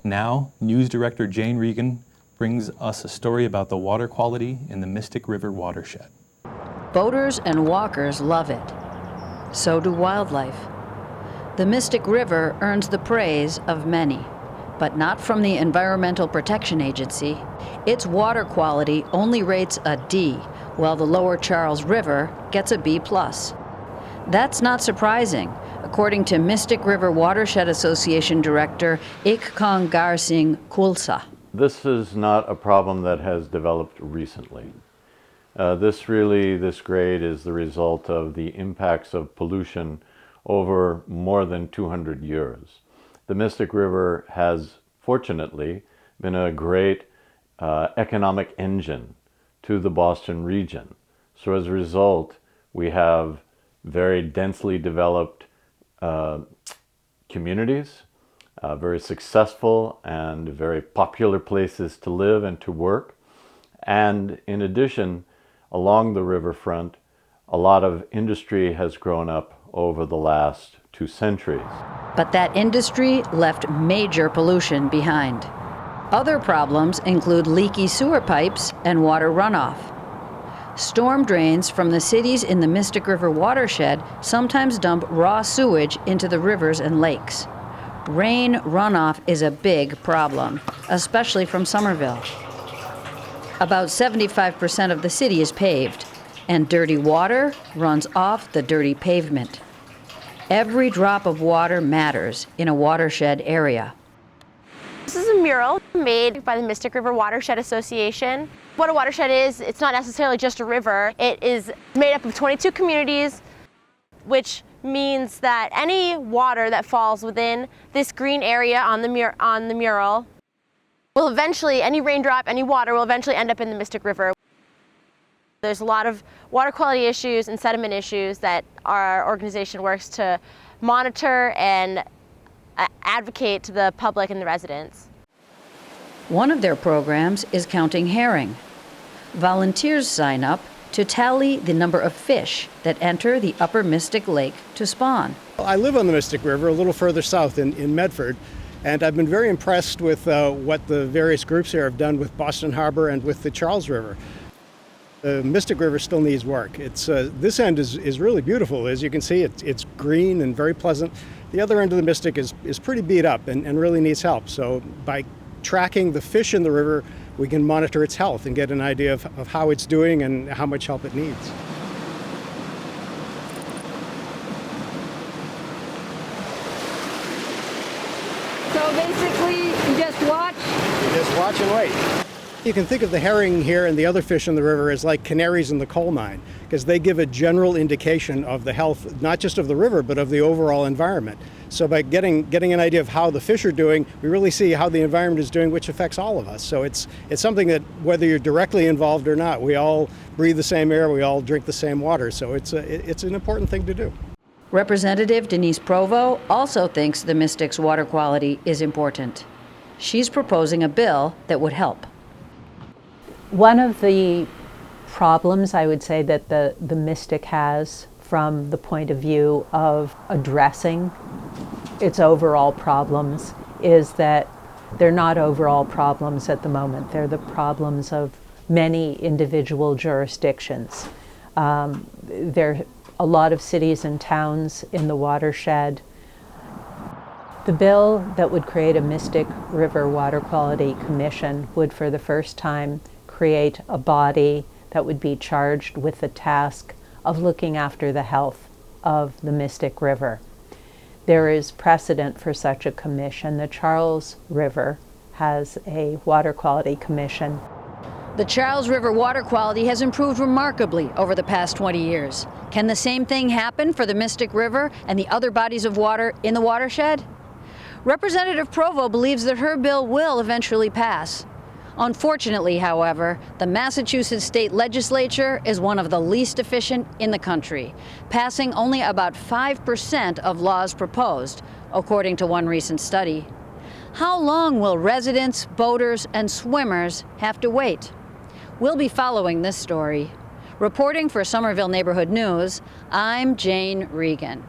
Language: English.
Now, News Director Jane Regan brings us a story about the water quality in the Mystic River watershed. Boaters and walkers love it. So do wildlife. The Mystic River earns the praise of many, but not from the Environmental Protection Agency. Its water quality only rates a D, while the Lower Charles River gets a B+. That's not surprising, according to Mystic River Watershed Association Director Ikong Garsing Kulsa. This is not a problem that has developed recently. This grade is the result of the impacts of pollution over more than 200 years. The Mystic River has, fortunately, been a great economic engine to the Boston region. So as a result, we have very densely developed communities, very successful and very popular places to live and to work. And in addition, along the riverfront, a lot of industry has grown up over the last 2 centuries. But that industry left major pollution behind. Other problems include leaky sewer pipes and water runoff. Storm drains from the cities in the Mystic River watershed sometimes dump raw sewage into the rivers and lakes. Rain runoff is a big problem, especially from Somerville. About 75% of the city is paved, and dirty water runs off the dirty pavement. Every drop of water matters in a watershed area. This is a mural made by the Mystic River Watershed Association. What a watershed is, it's not necessarily just a river. It is made up of 22 communities, which means that any water that falls within this green area on the mural will eventually, any raindrop, any water will eventually end up in the Mystic River. There's a lot of water quality issues and sediment issues that our organization works to monitor and advocate to the public and the residents. One of their programs is counting herring. Volunteers sign up to tally the number of fish that enter the upper Mystic Lake to spawn. I live on the Mystic River a little further south in Medford, and I've been very impressed with what the various groups here have done with Boston Harbor and with the Charles River. The Mystic River still needs work. This end is really beautiful. As you can see, it's green and very pleasant. The other end of the Mystic is pretty beat up and really needs help. So by tracking the fish in the river, we can monitor its health and get an idea of how it's doing and how much help it needs. So basically, you just watch? You just watch and wait. You can think of the herring here and the other fish in the river as like canaries in the coal mine, because they give a general indication of the health, not just of the river, but of the overall environment. So by getting an idea of how the fish are doing, we really see how the environment is doing, which affects all of us. So it's something that, whether you're directly involved or not, we all breathe the same air, we all drink the same water. So it's an important thing to do. Representative Denise Provo also thinks the Mystic's water quality is important. She's proposing a bill that would help. One of the problems I would say that the Mystic has from the point of view of addressing its overall problems is that they're not overall problems at the moment. They're the problems of many individual jurisdictions. There are a lot of cities and towns in the watershed. The bill that would create a Mystic River Water Quality Commission would, for the first time, create a body that would be charged with the task of looking after the health of the Mystic River. There is precedent for such a commission. The Charles River has a water quality commission. The Charles River water quality has improved remarkably over the past 20 years. Can the same thing happen for the Mystic River and the other bodies of water in the watershed? Representative Provo believes that her bill will eventually pass. Unfortunately, however, the Massachusetts state legislature is one of the least efficient in the country, passing only about 5% of laws proposed, according to one recent study. How long will residents, boaters, and swimmers have to wait? We'll be following this story. Reporting for Somerville Neighborhood News, I'm Jane Regan.